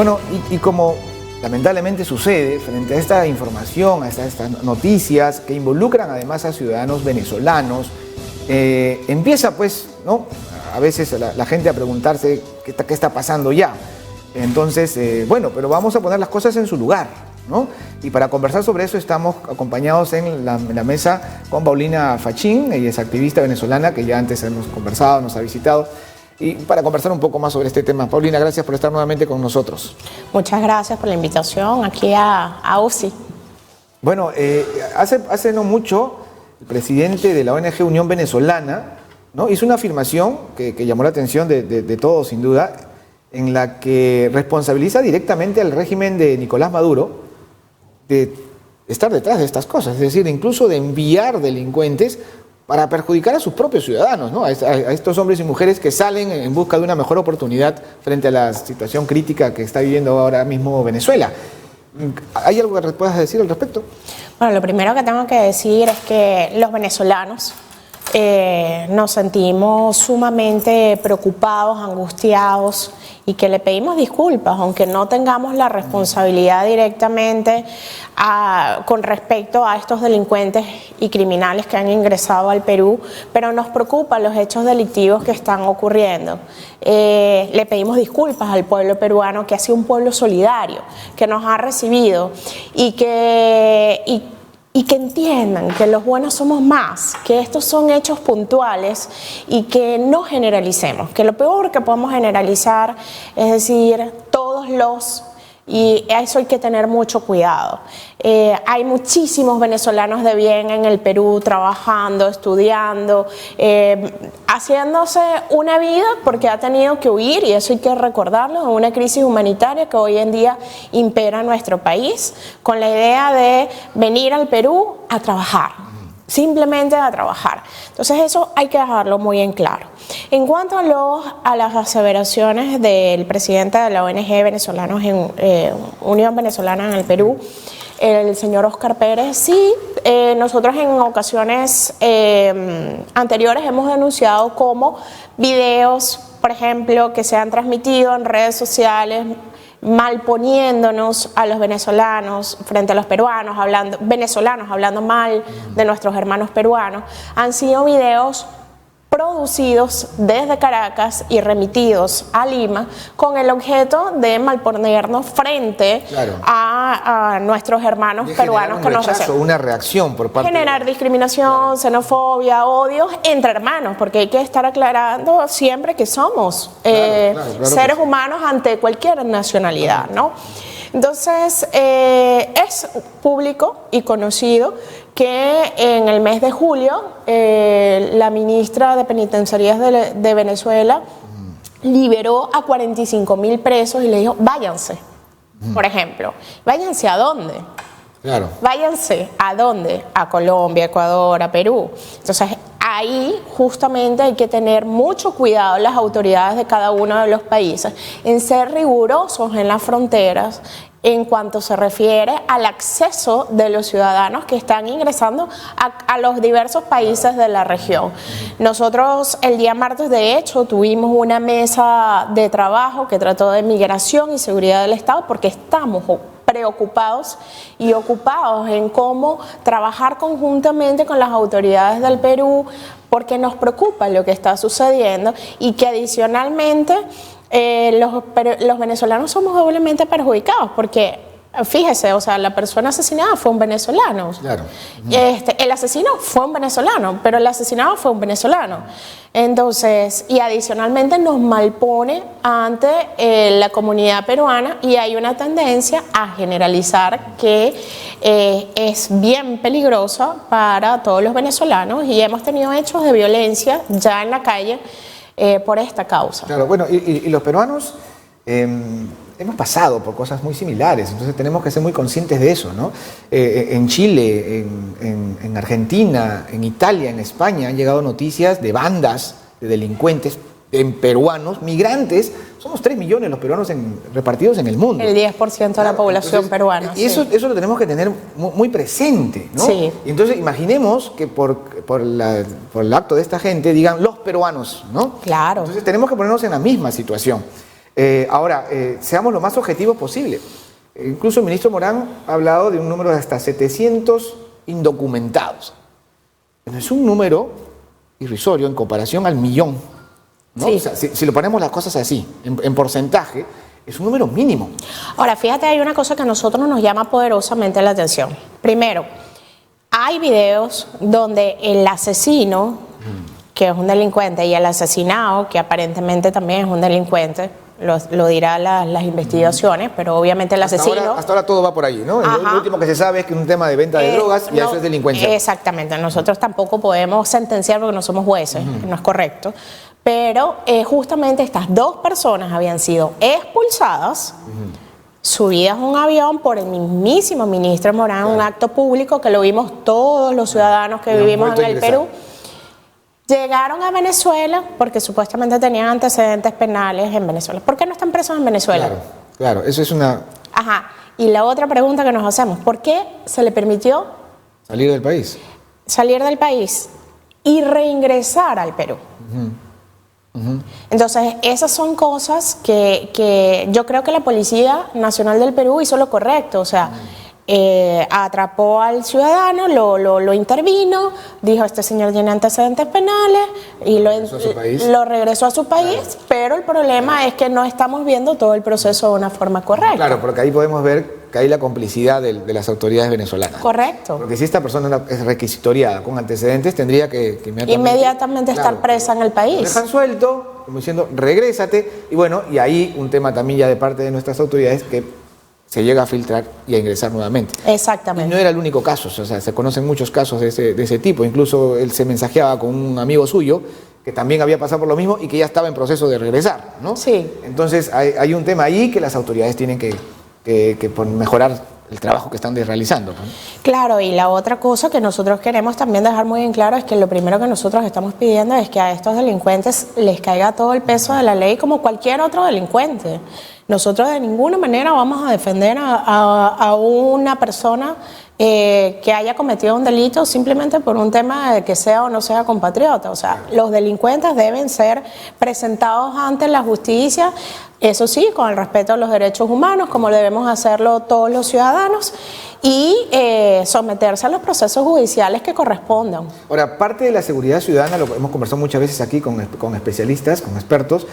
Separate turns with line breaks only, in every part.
Bueno, y como lamentablemente sucede frente a esta información, a estas noticias que involucran además a ciudadanos venezolanos, empieza pues, ¿no?, a veces la gente a preguntarse qué está pasando ya. Entonces, bueno, pero vamos a poner las cosas en su lugar, ¿no? Y para conversar sobre eso estamos acompañados en la mesa con Paulina Fachín. Ella es activista venezolana que ya antes hemos conversado, nos ha visitado. Y para conversar un poco más sobre este tema, Paulina, gracias por estar nuevamente con nosotros.
Muchas gracias por la invitación aquí a UCI.
Bueno, hace no mucho, el presidente de la ONG Unión Venezolana, ¿no?, hizo una afirmación que llamó la atención de todos, sin duda, en la que responsabiliza directamente al régimen de Nicolás Maduro de estar detrás de estas cosas, es decir, incluso de enviar delincuentes para perjudicar a sus propios ciudadanos, ¿no?, a estos hombres y mujeres que salen en busca de una mejor oportunidad frente a la situación crítica que está viviendo ahora mismo Venezuela. ¿Hay algo que puedas decir al respecto?
Bueno, lo primero que tengo que decir es que los venezolanos nos sentimos sumamente preocupados, angustiados, y que le pedimos disculpas, aunque no tengamos la responsabilidad directamente con respecto a estos delincuentes y criminales que han ingresado al Perú, pero nos preocupan los hechos delictivos que están ocurriendo. Le pedimos disculpas al pueblo peruano, que ha sido un pueblo solidario, que nos ha recibido y que entiendan que los buenos somos más, que estos son hechos puntuales y que no generalicemos, que lo peor que podemos generalizar es decir todos los, y eso hay que tener mucho cuidado. Hay muchísimos venezolanos de bien en el Perú trabajando, estudiando, haciéndose una vida porque ha tenido que huir, y eso hay que recordarlo, de una crisis humanitaria que hoy en día impera en nuestro país, con la idea de venir al Perú a trabajar, simplemente a trabajar. Entonces eso hay que dejarlo muy en claro. En cuanto a las aseveraciones del presidente de la ONG Venezolanos Unión Venezolana en el Perú, el señor Oscar Pérez, sí, nosotros en ocasiones anteriores hemos denunciado como videos, por ejemplo, que se han transmitido en redes sociales malponiéndonos a los venezolanos frente a los peruanos, venezolanos hablando mal de nuestros hermanos peruanos, han sido videos producidos desde Caracas y remitidos a Lima con el objeto de malponernos frente a nuestros hermanos peruanos que nos reciben.
Una reacción por parte
generar discriminación, xenofobia, odio entre hermanos, porque hay que estar aclarando siempre que somos seres humanos ante cualquier nacionalidad, ¿no? Entonces, es público y conocido que en el mes de julio la ministra de Penitenciarías de Venezuela liberó a 45.000 presos y le dijo, váyanse, por ejemplo. ¿Váyanse a dónde?
Claro.
Váyanse a dónde? A Colombia, Ecuador, a Perú. Entonces, ahí justamente hay que tener mucho cuidado las autoridades de cada uno de los países en ser rigurosos en las fronteras en cuanto se refiere al acceso de los ciudadanos que están ingresando a los diversos países de la región. Nosotros el día martes, de hecho, tuvimos una mesa de trabajo que trató de migración y seguridad del Estado, porque estamos preocupados y ocupados en cómo trabajar conjuntamente con las autoridades del Perú, porque nos preocupa lo que está sucediendo y que adicionalmente los venezolanos somos doblemente perjudicados, porque fíjese, o sea, la persona asesinada fue un venezolano. Claro. El asesino fue un venezolano, pero el asesinado fue un venezolano. Entonces, y adicionalmente nos malpone ante la comunidad peruana, y hay una tendencia a generalizar que es bien peligrosa para todos los venezolanos, y hemos tenido hechos de violencia ya en la calle por esta causa.
Claro, bueno, y los peruanos hemos pasado por cosas muy similares, entonces tenemos que ser muy conscientes de eso, ¿no? En Chile, en Argentina, en Italia, en España han llegado noticias de bandas de delincuentes, en peruanos, migrantes. Somos 3 millones los peruanos repartidos en el mundo.
El 10% de la población peruana.
Y eso lo tenemos que tener muy presente, ¿no?
Sí.
Y entonces imaginemos que por el acto de esta gente digan los peruanos, ¿no?
Claro.
Entonces tenemos que ponernos en la misma situación. Ahora, seamos lo más objetivos posible. Incluso el ministro Morán ha hablado de un número de hasta 700 indocumentados. Es un número irrisorio en comparación al millón, ¿no?
Sí.
O sea, si lo ponemos las cosas así, en porcentaje, es un número mínimo.
Ahora, fíjate, hay una cosa que a nosotros nos llama poderosamente la atención. Primero, hay videos donde el asesino, que es un delincuente, y el asesinado, que aparentemente también es un delincuente, lo dirán las investigaciones, pero obviamente el asesino...
Hasta ahora todo va por ahí, ¿no? Lo último que se sabe es que es un tema de venta de drogas y eso es delincuencia.
Exactamente, nosotros tampoco podemos sentenciar porque no somos jueces, no es correcto. Pero justamente estas dos personas habían sido expulsadas, subidas a un avión por el mismísimo ministro Morán, un acto público que lo vimos todos los ciudadanos que vivimos en el Perú. Llegaron a Venezuela porque supuestamente tenían antecedentes penales en Venezuela. ¿Por qué no están presos en Venezuela?
Claro, eso es una...
Ajá, y la otra pregunta que nos hacemos, ¿por qué se le permitió
salir del país?
Salir del país y reingresar al Perú. Entonces, esas son cosas que yo creo que la Policía Nacional del Perú hizo lo correcto, o sea, atrapó al ciudadano, lo intervino, dijo, este señor tiene antecedentes penales y lo regresó a su país, claro. Pero el problema es que no estamos viendo todo el proceso de una forma correcta.
Claro, porque ahí podemos ver que hay la complicidad de las autoridades venezolanas.
Correcto.
Porque si esta persona es requisitoriada con antecedentes, tendría que
inmediatamente estar presa en el país.
Lo dejan suelto, como diciendo, regrésate, y bueno, y ahí un tema también ya de parte de nuestras autoridades que se llega a filtrar y a ingresar nuevamente.
Exactamente.
Y no era el único caso, o sea, se conocen muchos casos de ese tipo. Incluso él se mensajeaba con un amigo suyo que también había pasado por lo mismo y que ya estaba en proceso de regresar, ¿no?
Sí.
Entonces hay un tema ahí que las autoridades tienen que mejorar el trabajo que están realizando, ¿no?
Claro, y la otra cosa que nosotros queremos también dejar muy en claro es que lo primero que nosotros estamos pidiendo es que a estos delincuentes les caiga todo el peso de la ley como cualquier otro delincuente. Nosotros de ninguna manera vamos a defender a una persona que haya cometido un delito simplemente por un tema de que sea o no sea compatriota. O sea, los delincuentes deben ser presentados ante la justicia, eso sí, con el respeto a los derechos humanos, como debemos hacerlo todos los ciudadanos, y someterse a los procesos judiciales que correspondan.
Ahora, parte de la seguridad ciudadana, lo hemos conversado muchas veces aquí con especialistas, con expertos,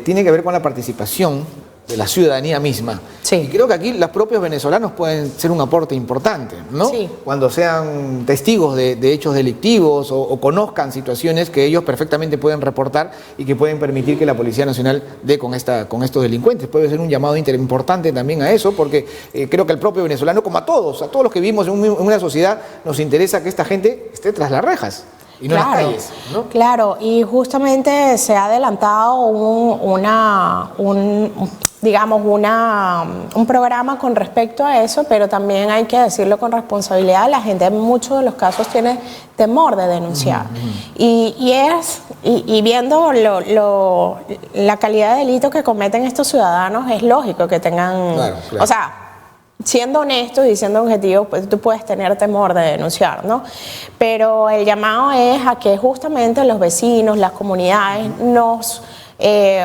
tiene que ver con la participación de la ciudadanía misma.
Sí.
Y creo que aquí los propios venezolanos pueden ser un aporte importante, ¿no?
Sí.
Cuando sean testigos de hechos delictivos o conozcan situaciones que ellos perfectamente pueden reportar y que pueden permitir que la Policía Nacional dé con estos delincuentes. Puede ser un llamado importante también a eso, porque creo que el propio venezolano, como a todos los que vivimos en una sociedad, nos interesa que esta gente esté tras las rejas. Y no
claro,
en las calles, ¿no?
Claro, y justamente se ha adelantado un programa con respecto a eso, pero también hay que decirlo con responsabilidad. La gente en muchos de los casos tiene temor de denunciar. Y viendo la calidad de delito que cometen estos ciudadanos, es lógico que tengan...
Claro.
O sea, siendo honestos y siendo objetivos, pues tú puedes tener temor de denunciar, ¿no? Pero el llamado es a que justamente los vecinos, las comunidades, nos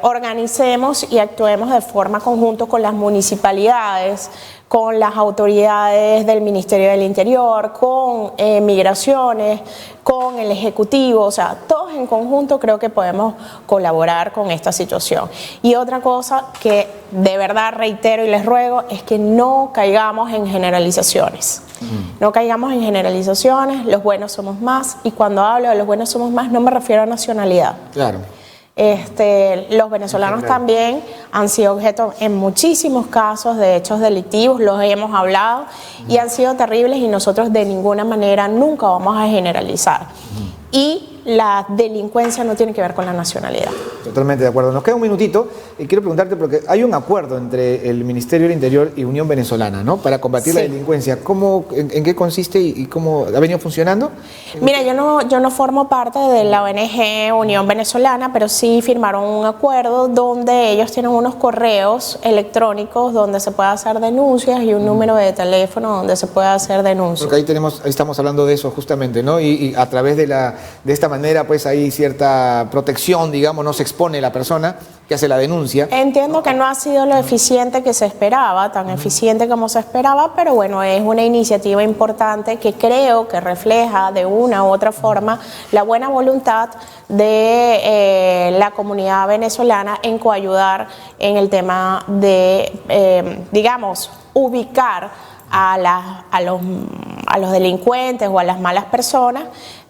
organicemos y actuemos de forma conjunta con las municipalidades, con las autoridades del Ministerio del Interior, con migraciones, con el Ejecutivo, o sea, todos en conjunto creo que podemos colaborar con esta situación. Y otra cosa que de verdad reitero y les ruego es que no caigamos en generalizaciones. No caigamos en generalizaciones, los buenos somos más, y cuando hablo de los buenos somos más no me refiero a nacionalidad.
Claro.
Los venezolanos también han sido objeto en muchísimos casos de hechos delictivos, los hemos hablado y han sido terribles y nosotros de ninguna manera nunca vamos a generalizar. Y la delincuencia no tiene que ver con la nacionalidad.
Totalmente de acuerdo. Nos queda un minutito y quiero preguntarte, porque hay un acuerdo entre el Ministerio del Interior y Unión Venezolana, ¿no? Para combatir la delincuencia. ¿En qué consiste y cómo ha venido funcionando?
Mira, yo no formo parte de la ONG Unión Venezolana, pero sí firmaron un acuerdo donde ellos tienen unos correos electrónicos donde se puede hacer denuncias y un número de teléfono donde se puede hacer denuncias.
Porque ahí estamos hablando de eso justamente, ¿no? Y a través de esta manera manera pues hay cierta protección, digamos, no se expone la persona que hace la denuncia.
Entiendo que no ha sido lo eficiente que se esperaba, tan eficiente como se esperaba, pero bueno, es una iniciativa importante que creo que refleja de una u otra forma la buena voluntad de la comunidad venezolana en coayudar en el tema de, digamos, ubicar a los delincuentes o a las malas personas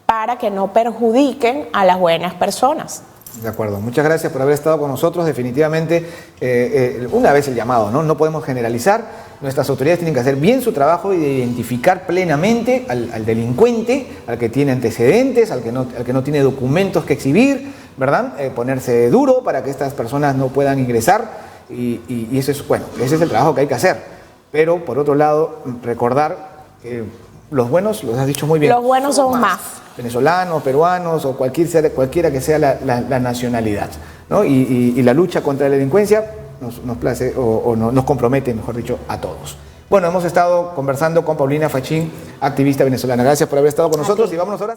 para que no perjudiquen a las buenas personas.
De acuerdo, muchas gracias por haber estado con nosotros. Definitivamente, una vez el llamado, ¿no? No podemos generalizar. Nuestras autoridades tienen que hacer bien su trabajo y de identificar plenamente al delincuente, al que tiene antecedentes, al que no tiene documentos que exhibir, ¿verdad? Ponerse duro para que estas personas no puedan ingresar y eso es, bueno, ese es el trabajo que hay que hacer. Pero, por otro lado, recordar que los buenos, los has dicho muy bien.
Los buenos son más.
Venezolanos, peruanos o cualquiera que sea la nacionalidad, ¿no? Y la lucha contra la delincuencia nos place o nos compromete, mejor dicho, a todos. Bueno, hemos estado conversando con Paulina Fachín, activista venezolana. Gracias por haber estado con nosotros y vámonos ahora hasta